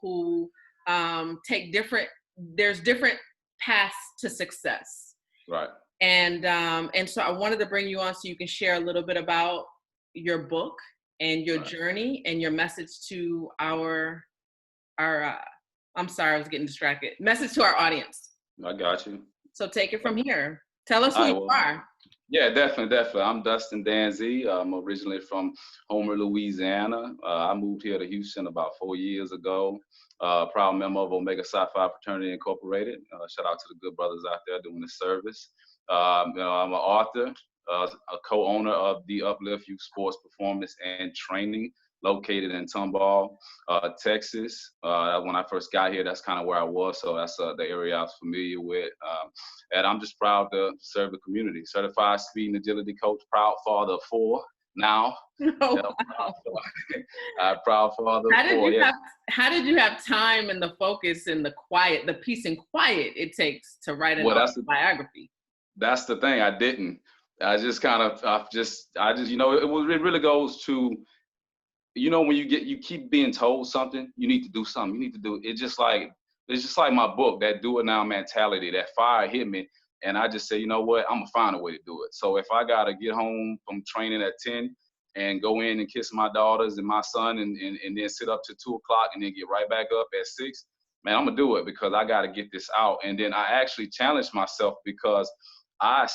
who there's different paths to success. Right. And so I wanted to bring you on so you can share a little bit about your book and your journey and your message to our I'm sorry, I was getting distracted. Message to our audience. I got you. So take it from here. Tell us who you are. Yeah, definitely. I'm Dustin Danzie. I'm originally from Homer, Louisiana. I moved here to Houston about 4 years ago. Proud member of Omega Psi Phi Fraternity Incorporated. Shout out to the good brothers out there doing the service. I'm an author, a co-owner of the Uplift Youth Sports Performance and Training, located in Tomball, Texas. When I first got here, that's kind of where I was, so that's the area I was familiar with. And I'm just proud to serve the community. Certified speed and agility coach, proud father of 4 now. Oh, wow. Proud father of 4. How did you have time and the focus and the quiet, the peace and quiet it takes to write an autobiography? That's the thing. I didn't. I just it really goes to, when you keep being told something, you need to do something. You need to do it. It's just like my book, that do it now mentality. That fire hit me, and I just say, you know what, I'm gonna find a way to do it. So if I gotta get home from training at 10 and go in and kiss my daughters and my son, and then sit up to 2 o'clock and then get right back up at 6, man, I'm gonna do it because I gotta get this out. And then I actually challenged myself because I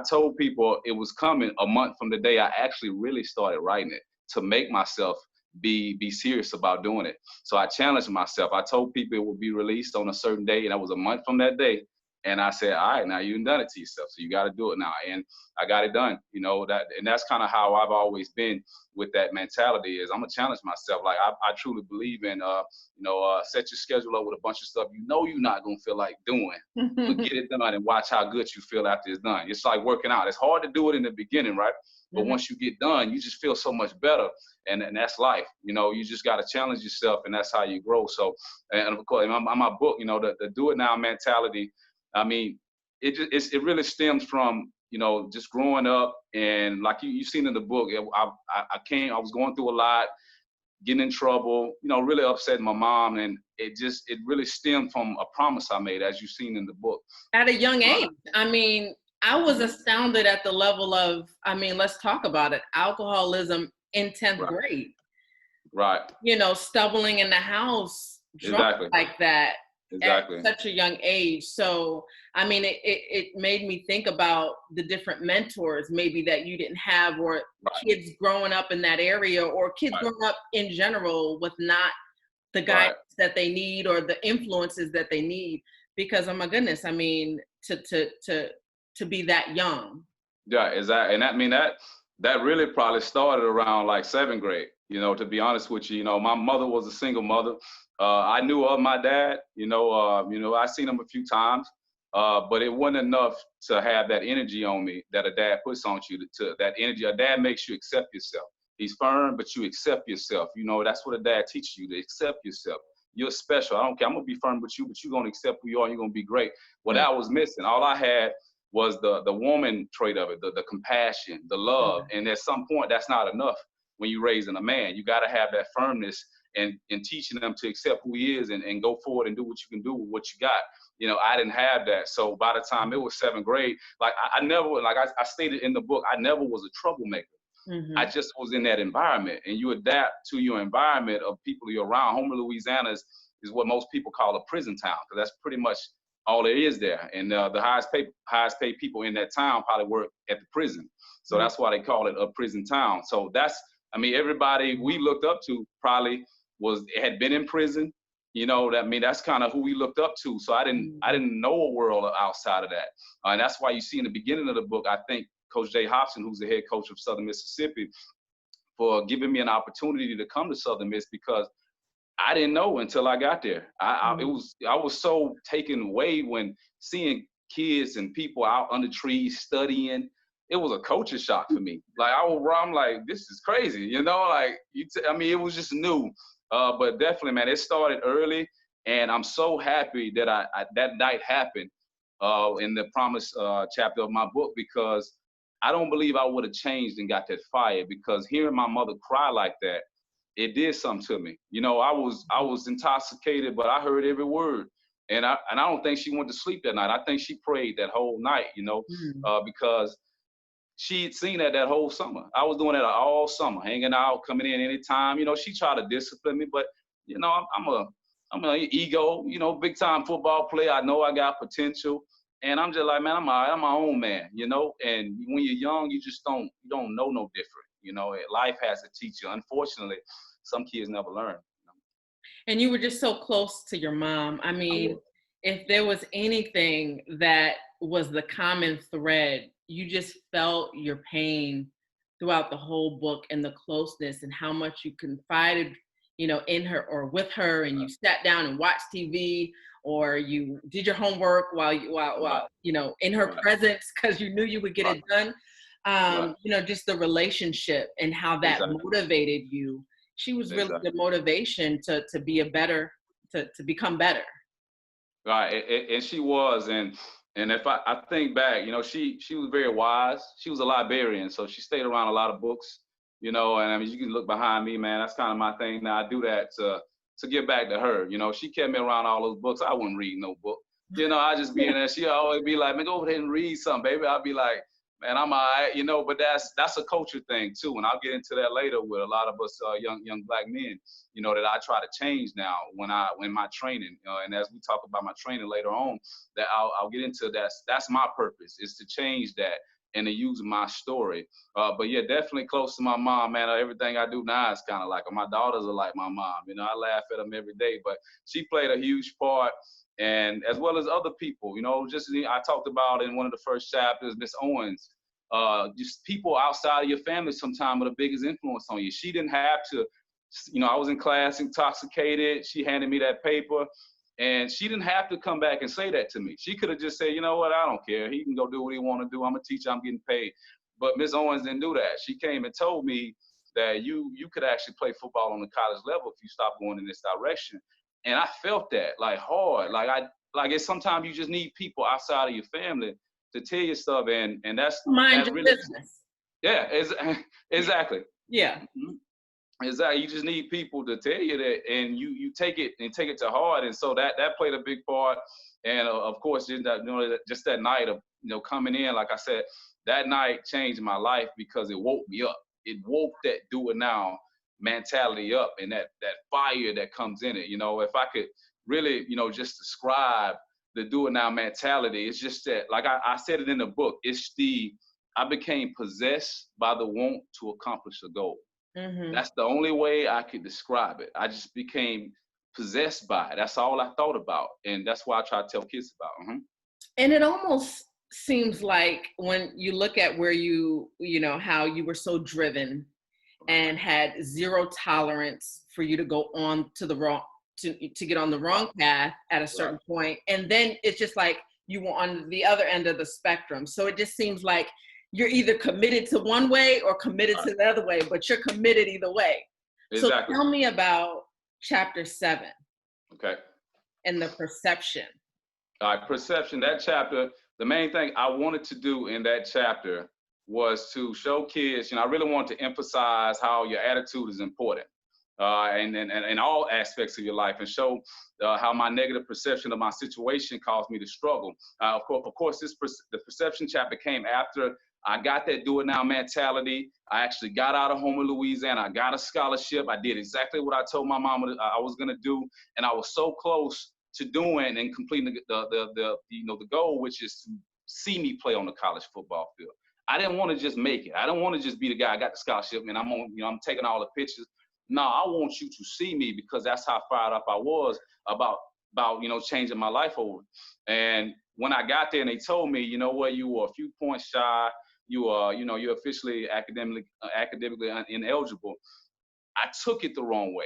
told people it was coming a month from the day I actually really started writing it, to make myself be serious about doing it. So I challenged myself. I told people it would be released on a certain day, and that was a month from that day. And I said, all right, now you've done it to yourself, so you got to do it now. And I got it done. And that's kind of how I've always been with that mentality. Is I'm gonna challenge myself. Like I truly believe in, set your schedule up with a bunch of stuff you're not gonna feel like doing, but get it done and watch how good you feel after it's done. It's like working out. It's hard to do it in the beginning, right? But once you get done, you just feel so much better, and that's life. You just got to challenge yourself, and that's how you grow. So, and of course, on my book, the do it now mentality. I mean, it really stems from just growing up, and like you've seen in the book, I was going through a lot, getting in trouble, really upsetting my mom, and it really stemmed from a promise I made, as you've seen in the book. At a young age, I mean. I was astounded at the level of, let's talk about it, alcoholism in 10th grade. Right. Stumbling in the house, drunk like that at such a young age. So, it made me think about the different mentors maybe that you didn't have, or kids growing up in that area, or kids growing up in general with not the guidance that they need or the influences that they need. Because, oh my goodness, to be that young. Yeah, exactly. And that really probably started around like 7th grade, to be honest with you. My mother was a single mother. I knew of my dad, I seen him a few times, but it wasn't enough to have that energy on me that a dad puts on you, to that energy. A dad makes you accept yourself. He's firm, but you accept yourself. That's what a dad teaches you, to accept yourself. You're special. I don't care. I'm going to be firm with you, but you're going to accept who you are. You're going to be great. Well, that was missing. All I had was the woman trait of it, the compassion, the love. And at some point, that's not enough when you're raising a man. You got to have that firmness and teaching them to accept who he is and go forward and do what you can do with what you got. I didn't have that. So by the time it was 7th grade, like I never, like I stated in the book, I never was a troublemaker. I just was in that environment, and you adapt to your environment of people you're around. Homer, Louisiana is what most people call a prison town, because that's pretty much all there is there. And the highest paid people in that town probably work at the prison. So that's why they call it a prison town. So everybody we looked up to probably had been in prison. That's kind of who we looked up to. So I didn't know a world outside of that. And that's why you see in the beginning of the book, I think Coach Jay Hobson, who's the head coach of Southern Mississippi, for giving me an opportunity to come to Southern Miss, because I didn't know until I got there. I was so taken away when seeing kids and people out under trees studying. It was a culture shock for me. Like I'm like, this is crazy, it was just new. But definitely, man, it started early, and I'm so happy that that night happened in the promise chapter of my book, because I don't believe I would have changed and got that fire, because hearing my mother cry like that, it did something to me. You know, I was intoxicated, but I heard every word. And I don't think she went to sleep that night. I think she prayed that whole night, you know, because she had seen that whole summer. I was doing that all summer, hanging out, coming in anytime. You know, she tried to discipline me, but you know, I'm an ego, you know, big time football player. I know I got potential, and I'm just like, man, I'm my own man, you know. And when you're young, you don't know no different, you know. Life has to teach you. Unfortunately, some kids never learn. You know? And you were just so close to your mom. I mean, if there was anything that was the common thread, you just felt your pain throughout the whole book and the closeness and how much you confided, you know, in her or with her, and you sat down and watched TV, or you did your homework while you know, in her presence, because you knew you would get it done. You know, just the relationship and how that motivated you. She was really good motivation to be a better, to become better. Right, and she was, and if I think back, you know, she was very wise. She was a librarian, so she stayed around a lot of books, you know. And I mean, you can look behind me, man. That's kind of my thing now. I do that to give back to her. You know, she kept me around all those books. I wouldn't read no book. You know, I just be in there. She always be like, man, go over there and read something, baby. I'll be like, man, I'm all right, you know. But that's a culture thing too, and I'll get into that later with a lot of us young black men, you know, that I try to change now when my training, and as we talk about my training later on, that I'll get into that. That's my purpose, is to change that and to use my story. But yeah, definitely close to my mom, man. Everything I do now is kind of like her. My daughters are like my mom. You know, I laugh at them every day, but she played a huge part. And as well as other people, you know, just I talked about in one of the first chapters, Miss Owens, just people outside of your family sometimes are the biggest influence on you. She didn't have to, you know, I was in class intoxicated. She handed me that paper, and she didn't have to come back and say that to me. She could have just said, you know what, I don't care. He can go do what he want to do. I'm a teacher. I'm getting paid. But Miss Owens didn't do that. She came and told me that you could actually play football on the college level if you stop going in this direction. And I felt that like hard. Like it's sometimes you just need people outside of your family to tell you stuff, and that's mind your business. Yeah, exactly. Yeah. Mm-hmm. Exactly. You just need people to tell you that, and you take it to heart. And so that played a big part. And of course, just that night of, you know, coming in, like I said, that night changed my life because it woke me up. It woke that do it now mentality up, and that fire that comes in it. You know, if I could really, you know, just describe the do it now mentality, it's just that, like I said it in the book, I became possessed by the want to accomplish a goal. Mm-hmm. That's the only way I could describe it. I just became possessed by it. That's all I thought about, and that's why I try to tell kids about. Mm-hmm. And it almost seems like when you look at where you know, how you were so driven and had zero tolerance for you to go on to the wrong, to get on the wrong path at a certain point. And then it's just like you were on the other end of the spectrum. So it just seems like you're either committed to one way or committed to the other way, but you're committed either way. Exactly. So tell me about chapter 7. Okay. And the perception. All right, perception, that chapter, the main thing I wanted to do in that chapter was to show kids, you know, I really wanted to emphasize how your attitude is important, and in all aspects of your life, and show how my negative perception of my situation caused me to struggle. Of course, the perception chapter came after I got that do it now mentality. I actually got out of home in Louisiana. I got a scholarship. I did exactly what I told my mama I was gonna do, and I was so close to doing and completing the goal, which is to see me play on the college football field. I didn't want to just make it. I don't want to just be the guy. I got the scholarship and I'm taking all the pictures. No, I want you to see me, because that's how fired up I was about you know, changing my life over. And when I got there and they told me, you know what, you were a few points shy. You are, you know, you're officially academically ineligible. I took it the wrong way.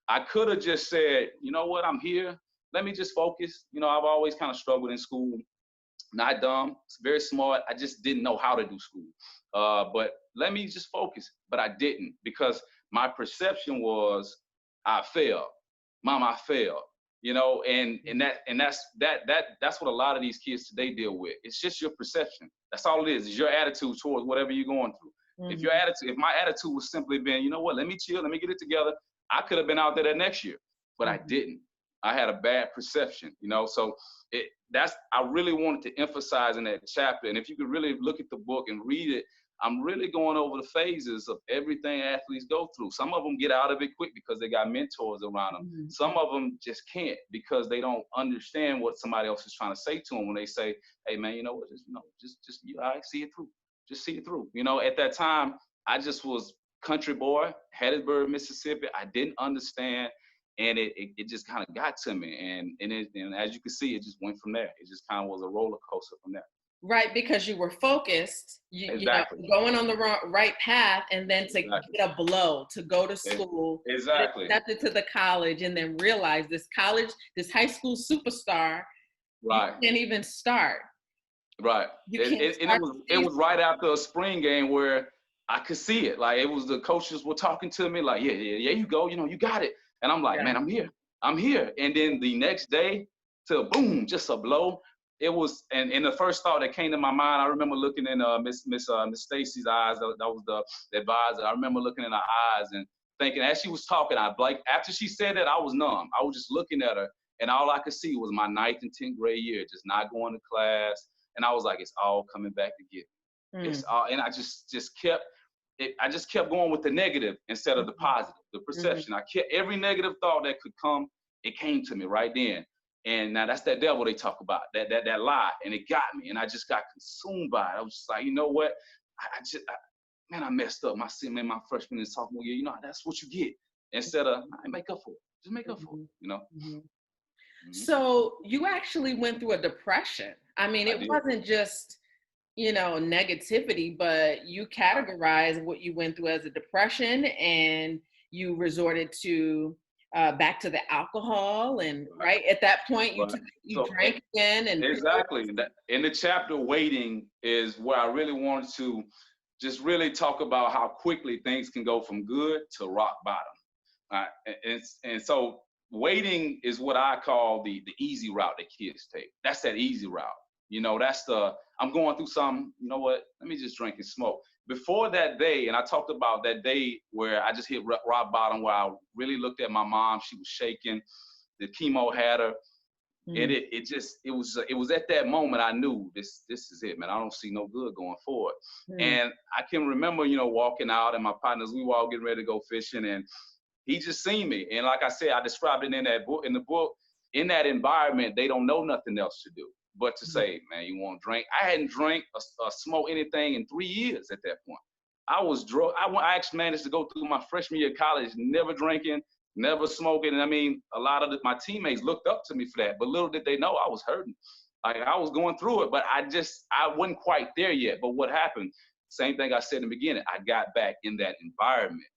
I could have just said, you know what, I'm here. Let me just focus. You know, I've always kind of struggled in school. Not dumb, very smart. I just didn't know how to do school. But let me just focus. But I didn't, because my perception was I failed. Mom, I failed. You know, and that's what a lot of these kids today deal with. It's just your perception. That's all it is your attitude towards whatever you're going through. Mm-hmm. If my attitude was simply been, you know what, let me chill, let me get it together. I could have been out there that next year, but I didn't. I had a bad perception, you know. So I really wanted to emphasize in that chapter. And if you could really look at the book and read it, I'm really going over the phases of everything athletes go through. Some of them get out of it quick because they got mentors around them. Some of them just can't because they don't understand what somebody else is trying to say to them when they say, "Hey man, you know what? Just you all right, see it through. Just see it through." You know, at that time, I just was country boy, Hattiesburg, Mississippi. I didn't understand, and it just kind of got to me. And as you can see, it just went from there. It just kind of was a roller coaster from there. Right, because you were focused, exactly. Going on the right path, and then to get a blow, to go to school, exactly, accepted to the college, and then realize this high school superstar, right, you can't even start. Right, it was right after a spring game where I could see it. Like, it was the coaches were talking to me like, yeah, you go, you got it. And I'm like, man, I'm here. And then the next day, to boom, just a blow. It was, and the first thought that came to my mind, I remember looking in Miss Stacy's eyes. That was the advisor. I remember looking in her eyes and thinking, as she was talking, after she said that, I was numb. I was just looking at her, and all I could see was my 9th and 10th grade year, just not going to class. And I was like, it's all coming back to get me. It's all, and I just kept going with the negative instead of the positive, the perception. I kept every negative thought that could come. It came to me right then. And now that's that devil they talk about, that lie, and it got me, and I just got consumed by it. I was just like, you know what? I messed up my freshman and sophomore year. That's what you get. Instead of I make up for it, just make up for it. So you actually went through a depression. I mean, it wasn't just negativity, but you categorized what you went through as a depression, and you resorted to back to the alcohol, and right at that point you drank again. And exactly, in the chapter Waiting is where I really wanted to just really talk about how quickly things can go from good to rock bottom. And so waiting is what I call the easy route that kids take. That's that easy route. That's I'm going through something, you know what, let me just drink and smoke. Before that day, and I talked about that day where I just hit rock bottom, where I really looked at my mom, she was shaking, the chemo had her, and it was at that moment I knew this is it, man. I don't see no good going forward. And I can remember, walking out, and my partners, we were all getting ready to go fishing, and he just seen me. And like I said, I described it in the book, in that environment, they don't know nothing else to do but to say, man, you want to drink? I hadn't drank or smoked anything in 3 years at that point. I was drunk. I actually managed to go through my freshman year of college, never drinking, never smoking. And I mean, a lot of my teammates looked up to me for that, but little did they know I was hurting. Like, I was going through it, but I wasn't quite there yet. But what happened, same thing I said in the beginning, I got back in that environment.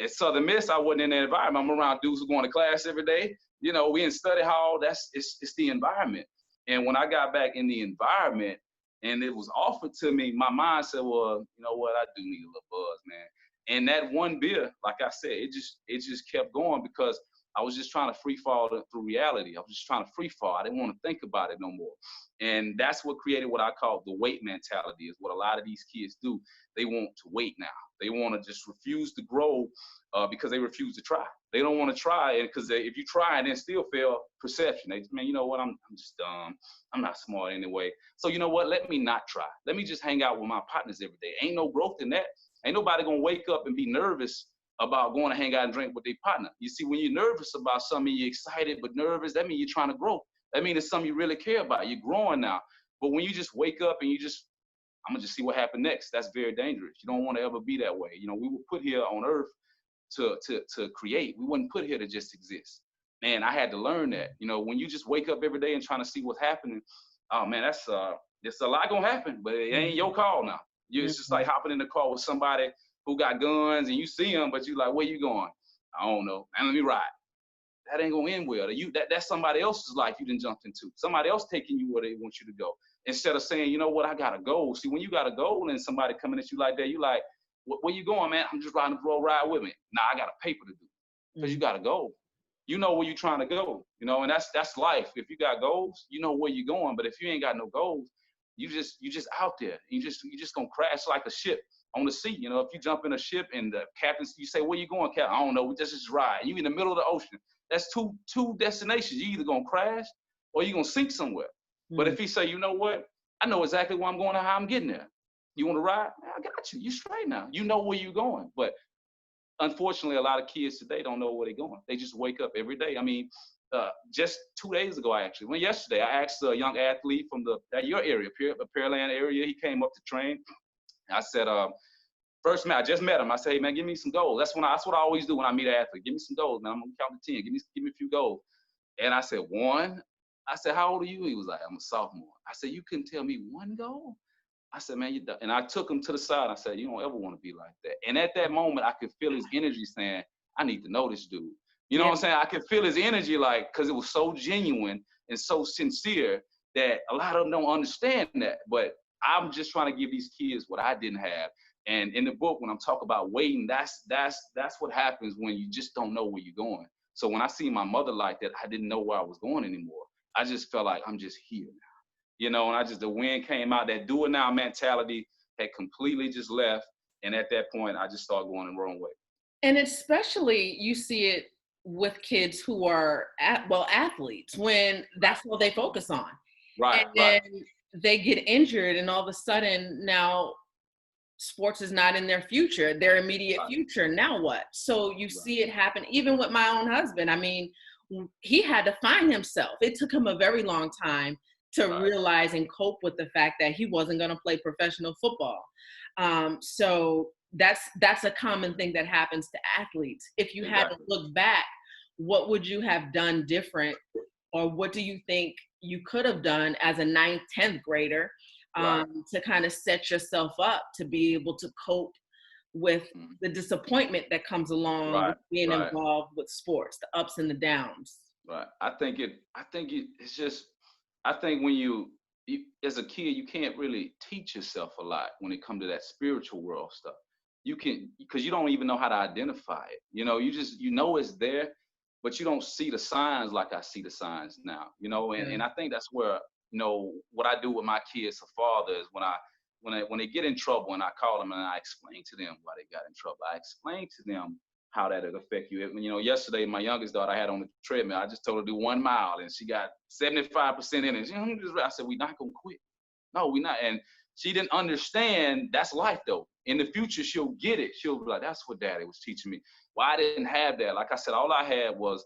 At Southern Miss, I wasn't in that environment. I'm around dudes who going to class every day. We in study hall, it's the environment. And when I got back in the environment and it was offered to me, my mind said, well, you know what, I do need a little buzz, man. And that one beer, like I said, it just kept going because I was just trying to free fall through reality. I was just trying to free fall. I didn't want to think about it no more. And that's what created what I call the wait mentality, is what a lot of these kids do. They want to wait now. They want to just refuse to grow because they refuse to try. They don't want to try, and because if you try and then still fail, perception. They, man, you know what? I'm just dumb. I'm not smart anyway. So you know what? Let me not try. Let me just hang out with my partners every day. Ain't no growth in that. Ain't nobody gonna wake up and be nervous about going to hang out and drink with their partner. You see, when you're nervous about something, you're excited but nervous, that means you're trying to grow. That means it's something you really care about. You're growing now. But when you just wake up and I'm gonna just see what happened next, that's very dangerous. You don't want to ever be that way. We were put here on earth to create. We weren't put here to just exist. Man, I had to learn that. When you just wake up every day and trying to see what's happening, oh man, it's a lot gonna happen, but it ain't your call now. It's just like hopping in the car with somebody who got guns and you see them, but you like, where you going? I don't know. And let me ride. That ain't gonna end well. That's somebody else's life you done jumped into. Somebody else taking you where they want you to go. Instead of saying, you know what, I got a goal. See, when you got a goal and somebody coming at you like that, you like, where you going, man? I'm just riding the road, ride with me. Nah, I got a paper to do. Because you got a goal. You know where you're trying to go. And that's life. If you got goals, you know where you're going. But if you ain't got no goals, you just out there. You just gonna crash like a ship on the sea. You know, if you jump in a ship and the captain, you say, where you going, captain? I don't know, we just ride. You in the middle of the ocean. That's two destinations. You either gonna crash or you gonna sink somewhere. But if he say, you know what, I know exactly where I'm going and how I'm getting there. You want to ride? I got you. You straight now. You know where you're going. But unfortunately, a lot of kids today don't know where they're going. They just wake up every day. I mean, just 2 days ago, yesterday, I asked a young athlete from your area, the Pearland area. He came up to train. I said, first man, I just met him. I said, hey man, give me some goals. That's what I always do when I meet an athlete. Give me some goals, man. I'm gonna count to 10. Give me a few goals. And I said, 1. I said, how old are you? He was like, I'm a sophomore. I said, you couldn't tell me 1 goal? I said, man, you done. And I took him to the side. I said, you don't ever want to be like that. And at that moment, I could feel his energy saying, I need to know this dude. You know what I'm saying? I could feel his energy, like, because it was so genuine and so sincere that a lot of them don't understand that. But I'm just trying to give these kids what I didn't have. And in the book, when I'm talking about waiting, that's what happens when you just don't know where you're going. So when I see my mother like that, I didn't know where I was going anymore. I just felt like I'm just here now. You know, and the wind came out, that do it now mentality had completely just left. And at that point, I just started going the wrong way. And especially you see it with kids who are athletes, when that's what they focus on. Right. And then they get injured, and all of a sudden now sports is not in their future, their immediate future. Now what? So you see it happen even with my own husband. I mean, he had to find himself. It took him a very long time to realize and cope with the fact that he wasn't going to play professional football. So that's a common thing that happens to athletes. If you had to look back, what would you have done different, or what do you think you could have done as a 9th, 10th grader to kind of set yourself up to be able to cope with the disappointment that comes along with being involved with sports, the ups and the downs? Right. I think when you as a kid, you can't really teach yourself a lot when it comes to that spiritual world stuff. You can, because you don't even know how to identify it. You know, you know it's there, but you don't see the signs like I see the signs now, you know, and I think that's where, you know, what I do with my kids, a father, is when they get in trouble and I call them and I explain to them why they got in trouble. I explain to them how that would affect you. You know, yesterday, my youngest daughter I had on the treadmill, I just told her to do 1 mile and she got 75% in it. I said, we're not going to quit. No, we're not. And she didn't understand that's life though. In the future, she'll get it. She'll be like, that's what daddy was teaching me. Well, I didn't have that. Like I said, all I had was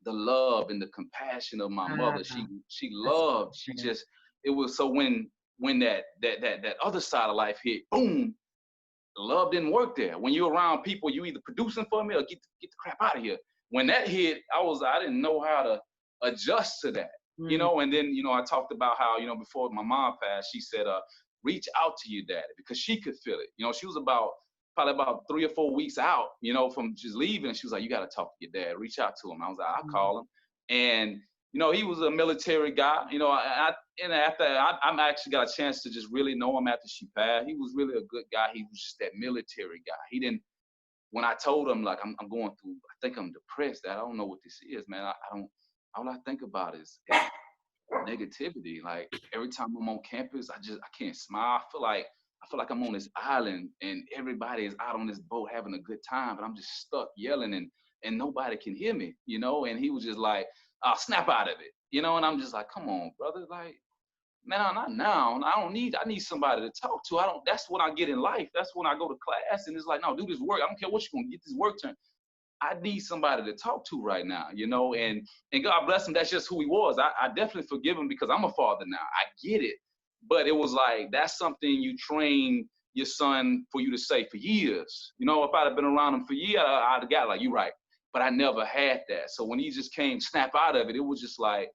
the love and the compassion of my mother. She loved, it was so when that other side of life hit, boom, the love didn't work there. When you're around people, you either producing for me or get the crap out of here. When that hit, I didn't know how to adjust to that, you know. And then, you know, I talked about how, you know, before my mom passed, she said, reach out to your daddy, because she could feel it. You know, she was probably about 3 or 4 weeks out, you know, from just leaving. She was like, you got to talk to your dad, reach out to him. I was like, I'll call him. And, you know, he was a military guy, you know, and after I'm actually got a chance to just really know him after she passed. He was really a good guy. He was just that military guy. He didn't, when I told him, like, I'm going through, I think I'm depressed. I don't know what this is, man. All I think about is negativity. Like, every time I'm on campus, I can't smile. I feel like I'm on this island and everybody is out on this boat having a good time, but I'm just stuck yelling and nobody can hear me, you know? And he was just like, I'll snap out of it, you know? And I'm just like, come on, brother. Like, man, not now. I need somebody to talk to. That's what I get in life. That's when I go to class and it's like, no, do this work. I don't care what you're going to get this work done. I need somebody to talk to right now, you know? And God bless him. That's just who he was. I definitely forgive him because I'm a father now. I get it. But it was like, that's something you train your son for you to say for years. You know, if I'd have been around him for years, I'd have got like, you're right. But I never had that. So when he just came snap out of it, it was just like,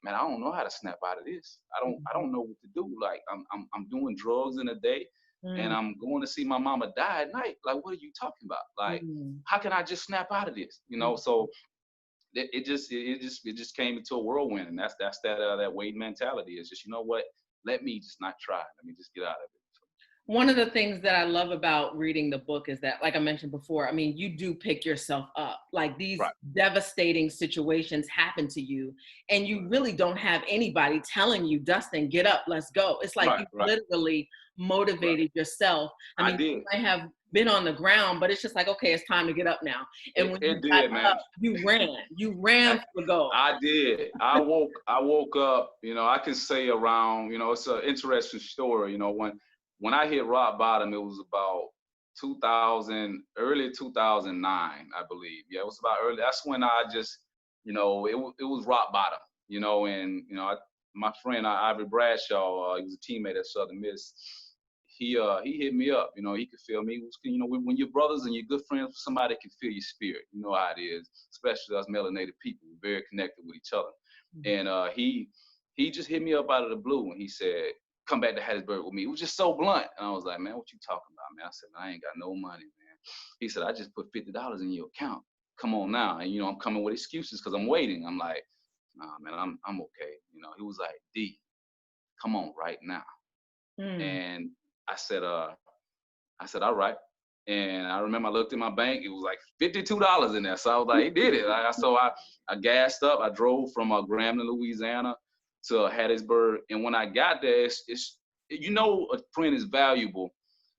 man, I don't know how to snap out of this. I don't know what to do. Like, I'm doing drugs in a day and I'm going to see my mama die at night. Like, what are you talking about? Like, how can I just snap out of this? You know, so it just came into a whirlwind, and that's that waiting mentality. It's just, you know what? Let me just not try. Let me just get out of it. One of the things that I love about reading the book is that, like I mentioned before, I mean, you do pick yourself up. Like these devastating situations happen to you, and you really don't have anybody telling you, Dustin, get up, let's go. It's like you literally motivated yourself. I mean, you might have been on the ground, but it's just like, okay, it's time to get up now. And when you got up, you ran for goal. I did. I woke up, you know, I can say around, you know, it's an interesting story, you know, when I hit rock bottom, it was about early 2009, I believe. Yeah, it was about early. That's when I just, you know, it was rock bottom, you know, and, you know, my friend, Ivory Bradshaw, he was a teammate at Southern Miss. He hit me up, you know, he could feel me. You know, when you're brothers and you're good friends, somebody can feel your spirit. You know how it is, especially us melanated people. We're very connected with each other. Mm-hmm. And he just hit me up out of the blue and he said, come back to Hattiesburg with me. It was just so blunt. And I was like, man, what you talking about, man? I said, I ain't got no money, man. He said, I just put $50 in your account. Come on now. And, you know, I'm coming with excuses because I'm waiting. I'm like, nah, man, I'm okay. You know, he was like, D, come on right now. And I said, all right. And I remember I looked at my bank. It was like $52 in there. So I was like, he did it. So I gassed up. I drove from Grambling, Louisiana to Hattiesburg. And when I got there, it's you know, a friend is valuable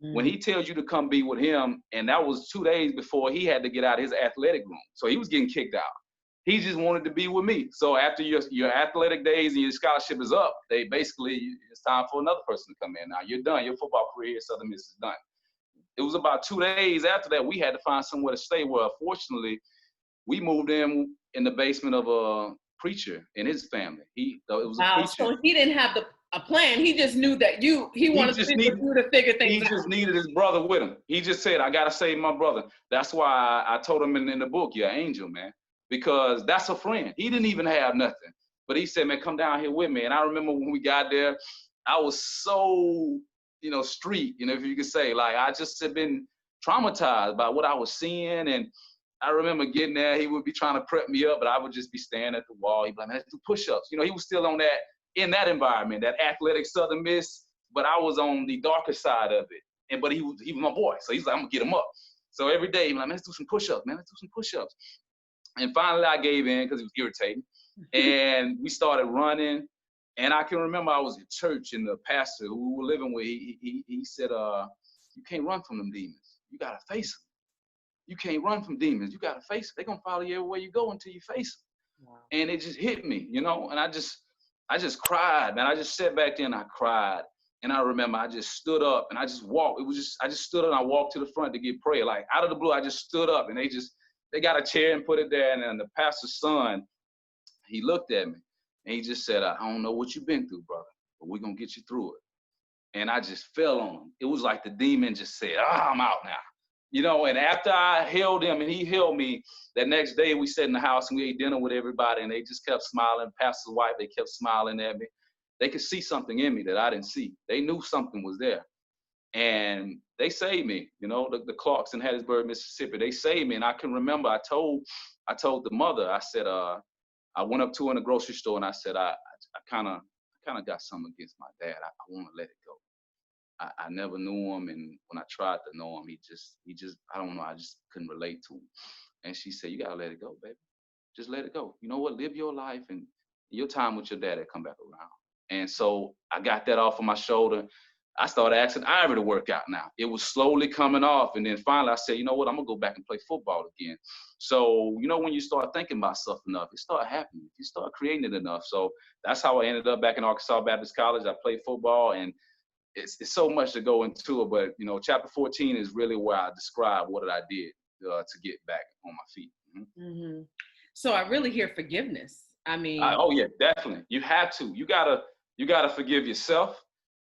when he tells you to come be with him. And that was 2 days before he had to get out of his athletic room. So he was getting kicked out. He just wanted to be with me. So after your athletic days and your scholarship is up, they basically, it's time for another person to come in. Now you're done. Your football career at Southern Miss is done. It was about 2 days after that, we had to find somewhere to stay. Well, fortunately, we moved in the basement of a preacher and his family. It was a preacher. So he didn't have a plan. He just knew that he wanted to figure things out. He just needed his brother with him. He just said, I got to save my brother. That's why I told him in the book, you're an angel, man, because that's a friend. He didn't even have nothing. But he said, man, come down here with me. And I remember when we got there, I was so, you know, street, you know, if you could say, like, I just had been traumatized by what I was seeing. And I remember getting there, he would be trying to prep me up, but I would just be standing at the wall. He'd be like, man, let's do push-ups. You know, he was still on that, in that environment, that athletic Southern Miss, but I was on the darker side of it. But he was my boy. So he's like, I'm gonna get him up. So every day, he'd be like, man, let's do some push-ups, man, let's do some push-ups. And finally I gave in because it was irritating. And we started running. And I can remember I was at church and the pastor who we were living with, he said, you can't run from them demons. You gotta face them. You can't run from demons. You gotta face them. They're gonna follow you everywhere you go until you face them. Wow. And it just hit me, you know, and I just cried, man. I just sat back there and I cried. And I remember I just stood up and I just walked. I just stood up and I walked to the front to get prayer. Like out of the blue, I just stood up and they got a chair and put it there. And then the pastor's son, he looked at me and he just said, I don't know what you've been through, brother, but we're going to get you through it. And I just fell on him. It was like the demon just said, I'm out now. You know, and after I held him and he held me, that next day we sat in the house and we ate dinner with everybody and they just kept smiling. Pastor's wife, they kept smiling at me. They could see something in me that I didn't see. They knew something was there. And they saved me, you know, the Clarks in Hattiesburg, Mississippi, they saved me. And I can remember I told the mother, I said, I went up to her in the grocery store and I said, I kind of got something against my dad. I want to let it go. I never knew him, and when I tried to know him, he just, I don't know, I just couldn't relate to him. And she said, you gotta let it go, baby. Just let it go. You know what? Live your life, and your time with your dad will come back around. And so I got that off of my shoulder. I started asking Ivy to work out now. It was slowly coming off, and then finally I said, you know what? I'm gonna go back and play football again. So, you know, when you start thinking about stuff enough, it started happening. You start creating it enough. So that's how I ended up back in Arkansas Baptist College. I played football, and it's so much to go into it, but, you know, chapter 14 is really where I describe what I did to get back on my feet. Mm-hmm. Mm-hmm. So I really hear forgiveness. I mean, oh yeah, definitely. You have to. You gotta forgive yourself.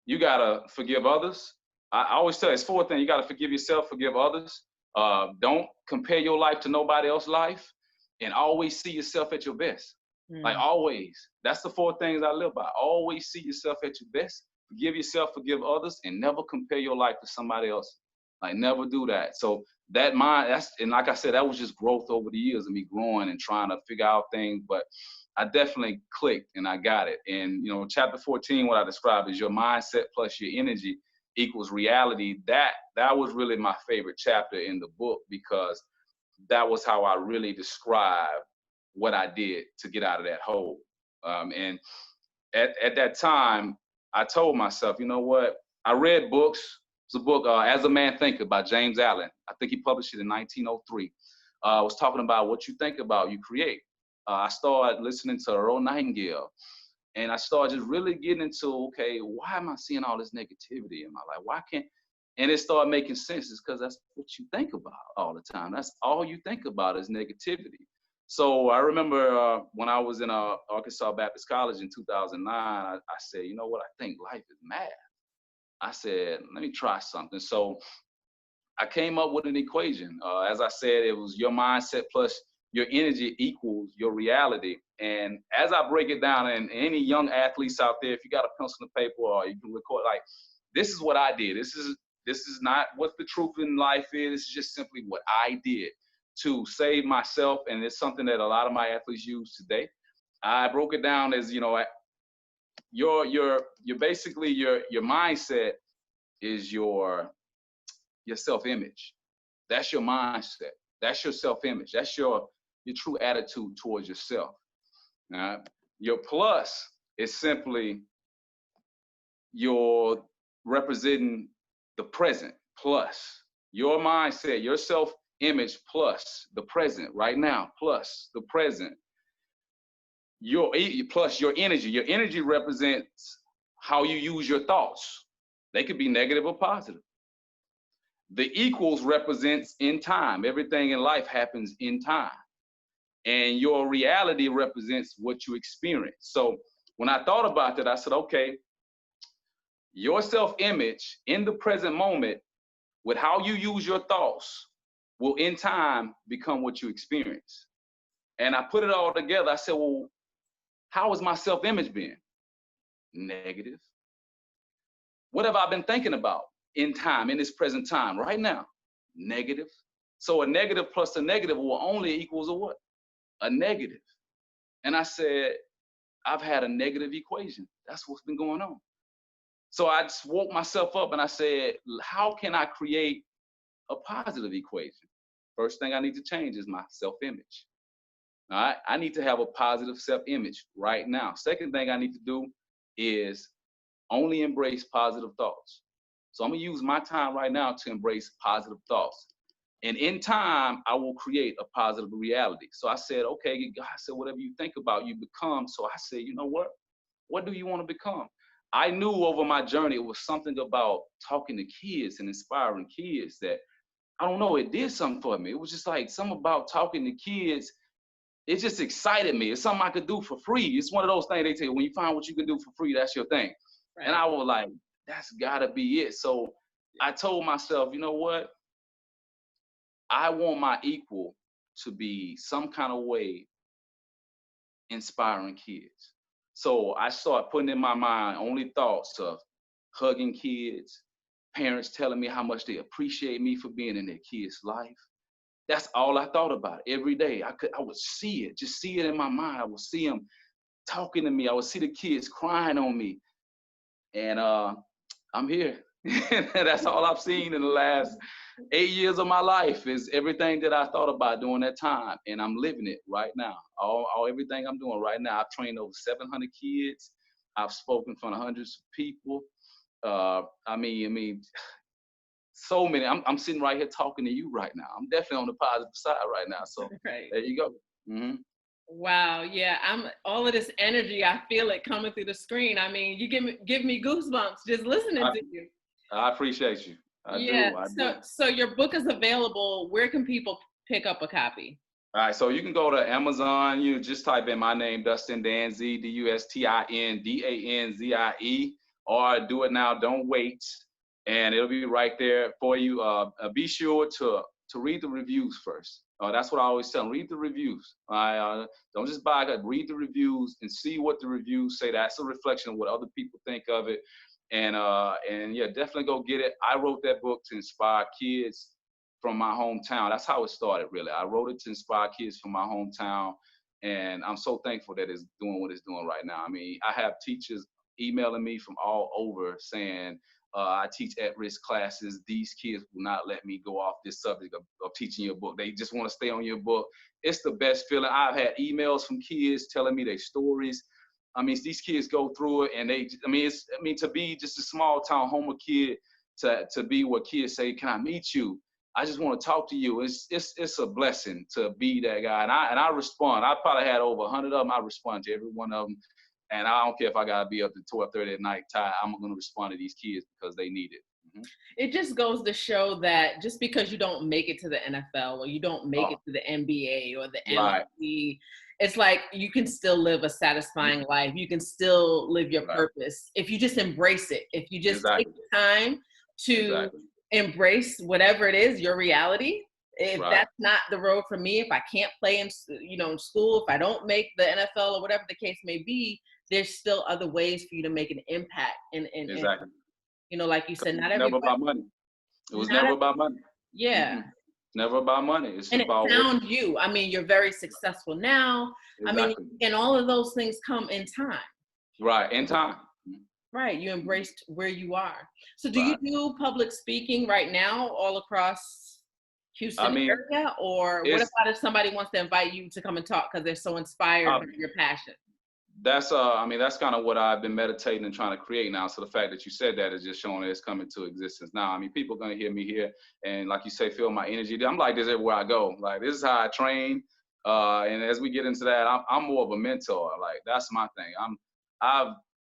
You gotta forgive others. I always tell you, it's 4 things. You gotta forgive yourself, forgive others. Don't compare your life to nobody else's life, and always see yourself at your best. Mm-hmm. Like always. That's the 4 things I live by. Always see yourself at your best. Forgive yourself, forgive others, and never compare your life to somebody else. Like, never do that. So that mind, and like I said, that was just growth over the years of me growing and trying to figure out things. But I definitely clicked and I got it. And, you know, chapter 14, what I described is your mindset plus your energy. equals reality. That was really my favorite chapter in the book, because that was how I really described what I did to get out of that hole. And at that time, I told myself, you know what? I read books. It's a book, As a Man Thinketh by James Allen. I think he published it in 1903. It was talking about what you think about, you create. I started listening to Earl Nightingale, and I started just really getting into, okay, why am I seeing all this negativity in my life? Why can't, and it started making sense. It's because that's what you think about all the time. That's all you think about is negativity. So I remember when I was in Arkansas Baptist College in 2009, I said, you know what? I think life is math. I said, let me try something. So I came up with an equation. As I said, it was your mindset plus your energy equals your reality. And as I break it down, and any young athletes out there, if you got a pencil and paper, or you can record, like, this is what I did. This is not what the truth in life is. This is just simply what I did to save myself. And it's something that a lot of my athletes use today. I broke it down as, you know, your basically your mindset is your self-image. That's your mindset. That's your self-image. That's your true attitude towards yourself. Your plus is simply your representing the present, plus your mindset, your self-image, plus the present right now, plus the present. Plus your energy. Your energy represents how you use your thoughts. They could be negative or positive. The equals represents in time. Everything in life happens in time. And your reality represents what you experience. So when I thought about that, I said, okay, your self-image in the present moment with how you use your thoughts will in time become what you experience. And I put it all together. I said, well, how has my self-image been? Negative. What have I been thinking about in time, in this present time, right now? Negative. So a negative plus a negative will only equals a what? A negative. And I said, I've had a negative equation. That's what's been going on. So I just woke myself up and I said, how can I create a positive equation? First thing I need to change is my self-image. All right, I need to have a positive self-image right now. Second thing I need to do is only embrace positive thoughts. So I'm gonna use my time right now to embrace positive thoughts. And in time, I will create a positive reality. So I said, okay, God said, whatever you think about, you become. So I said, you know what? What do you want to become? I knew over my journey, it was something about talking to kids and inspiring kids that, I don't know, it did something for me. It was just like something about talking to kids. It just excited me. It's something I could do for free. It's one of those things they tell you, when you find what you can do for free, that's your thing. Right. And I was like, that's gotta be it. So I told myself, you know what? I want my equal to be some kind of way inspiring kids. So I started putting in my mind only thoughts of hugging kids, parents telling me how much they appreciate me for being in their kids' life. That's all I thought about every day. I would see it, just see it in my mind. I would see them talking to me. I would see the kids crying on me. And I'm here. That's all I've seen in the last 8 years of my life is everything that I thought about during that time. And I'm living it right now. Everything I'm doing right now. I've trained over 700 kids. I've spoken in front of hundreds of people. I mean, so many. I'm sitting right here talking to you right now. I'm definitely on the positive side right now. So right. There you go. Mm-hmm. Wow. Yeah. All of this energy. I feel it coming through the screen. I mean, you give me goosebumps just listening to you. I appreciate you. I do. So your book is available. Where can people pick up a copy? All right. So you can go to Amazon. You just type in my name, Dustin Danzie, DUSTINDANZIE, or do it now. Don't wait. And it'll be right there for you. Be sure to read the reviews first. That's what I always tell them. Read the reviews. Don't just buy it. Read the reviews and see what the reviews say. That's a reflection of what other people think of it. And yeah, definitely go get it. I wrote that book to inspire kids from my hometown. That's how it started, really. I wrote it to inspire kids from my hometown. And I'm so thankful that it's doing what it's doing right now. I mean, I have teachers emailing me from all over saying, I teach at-risk classes. These kids will not let me go off this subject of teaching your book. They just want to stay on your book. It's the best feeling. I've had emails from kids telling me their stories. I mean, these kids go through it, and to be just a small town Homer kid, to be where kids say, "Can I meet you? I just want to talk to you." It's a blessing to be that guy. And I respond. I probably had over 100 of them. I respond to every one of them. And I don't care if I gotta be up to 12:30 at night, Ty, I'm gonna respond to these kids because they need it. Mm-hmm. It just goes to show that just because you don't make it to the NFL or you don't make it to the NBA or the MLB, it's like you can still live a satisfying life. You can still live your purpose if you just embrace it. If you just take the time to embrace whatever it is, your reality. If that's not the road for me, if I can't play in school, if I don't make the NFL or whatever the case may be, there's still other ways for you to make an impact. And like you said, not everybody. Never about money. It was never about money. Yeah. Mm-hmm. Never about money. It's about found you. I mean, you're very successful now. Exactly. I mean, and all of those things come in time. Right, in time. Right, you embraced where you are. So do you do public speaking right now all across Houston area? Or what about if somebody wants to invite you to come and talk because they're so inspired by your passion? That's kind of what I've been meditating and trying to create now. So the fact that you said that is just showing that it's coming to existence now. I mean, people are going to hear me here and, like you say, feel my energy. I'm like this everywhere I go. Like, this is how I train. And as we get into that, I'm more of a mentor. Like, that's my thing.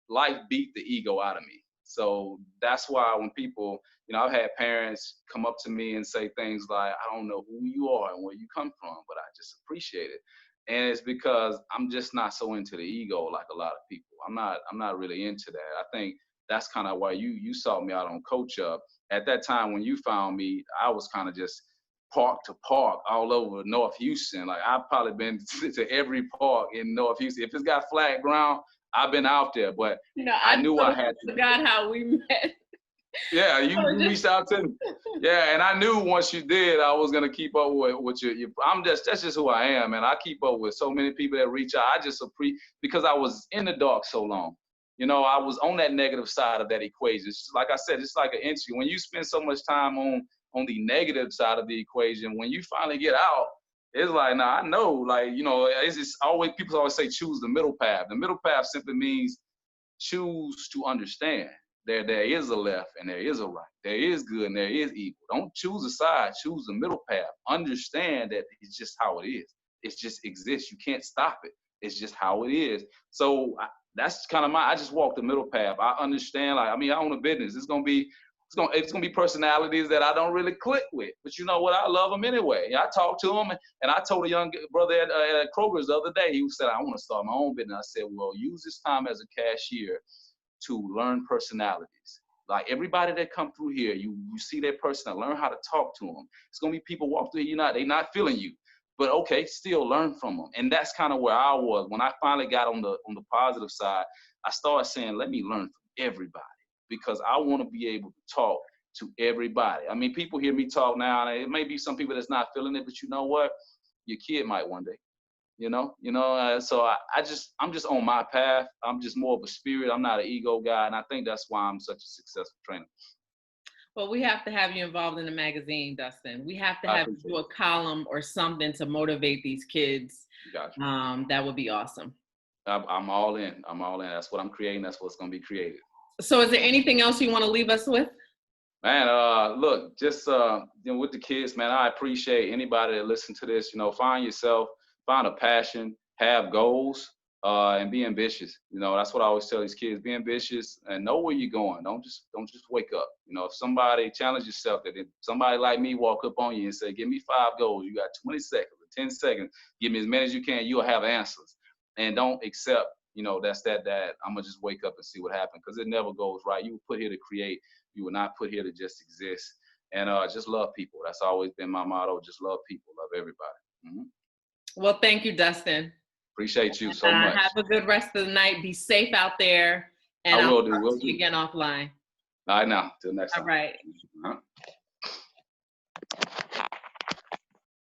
Life beat the ego out of me. So that's why when people, I've had parents come up to me and say things like, "I don't know who you are and where you come from, but I just appreciate it." And it's because I'm just not so into the ego like a lot of people. I'm not really into that. I think that's kind of why you sought me out on Coach Up. At that time when you found me, I was kind of just park to park all over North Houston. Like, I've probably been to every park in North Houston. If it's got flat ground, I've been out there. But I knew I had to. Forgot how we met. Yeah, you reached out to me. Yeah, and I knew once you did, I was gonna keep up with your. That's just who I am, and I keep up with so many people that reach out. I just because I was in the dark so long. I was on that negative side of that equation. It's, like I said, it's like an entry. When you spend so much time on the negative side of the equation, when you finally get out, it's like, nah, I know, like, it's just always, people always say choose the middle path. The middle path simply means choose to understand. There is a left and there is a right. There is good and there is evil. Don't choose a side. Choose the middle path. Understand that it's just how it is. It just exists. You can't stop it. It's just how it is. So that's kind of I just walk the middle path. I understand. Like, I own a business. It's gonna be personalities that I don't really click with. But you know what? I love them anyway. I talk to them, and I told a young brother at Kroger's the other day. He said, "I want to start my own business." I said, "Well, use this time as a cashier to learn personalities. Like, everybody that come through here, you see their person, learn how to talk to them. It's gonna be people walk through here, they're not feeling you, but okay, still learn from them." And that's kind of where I was when I finally got on the positive side. I started saying, let me learn from everybody, because I want to be able to talk to everybody. I mean, people hear me talk now, and it may be some people that's not feeling it, but you know what? Your kid might one day. So I'm just on my path. I'm just more of a spirit. I'm not an ego guy, and I think that's why I'm such a successful trainer. Well, we have to have you involved in the magazine, Dustin. We have to have you do a column or something to motivate these kids. Gotcha. That would be awesome. I'm all in. That's what I'm creating. That's what's going to be created. So is there anything else you want to leave us with? Man, look, just with the kids, man, I appreciate anybody that listen to this. Find yourself, find a passion, have goals, and be ambitious. That's what I always tell these kids: be ambitious and know where you're going. Don't just wake up. If somebody challenge yourself, that if somebody like me walk up on you and say, "Give me 5 goals," you got 20 seconds or 10 seconds. Give me as many as you can. You'll have answers, and don't accept. That's that I'm gonna just wake up and see what happens, because it never goes right. You were put here to create. You were not put here to just exist. And just love people. That's always been my motto. Just love people, love everybody. Mm-hmm. Well, thank you, Dustin. Appreciate you so much. Have a good rest of the night. Be safe out there. And I will do. We'll see you again offline. All right, now. Till next time. All right. Uh-huh.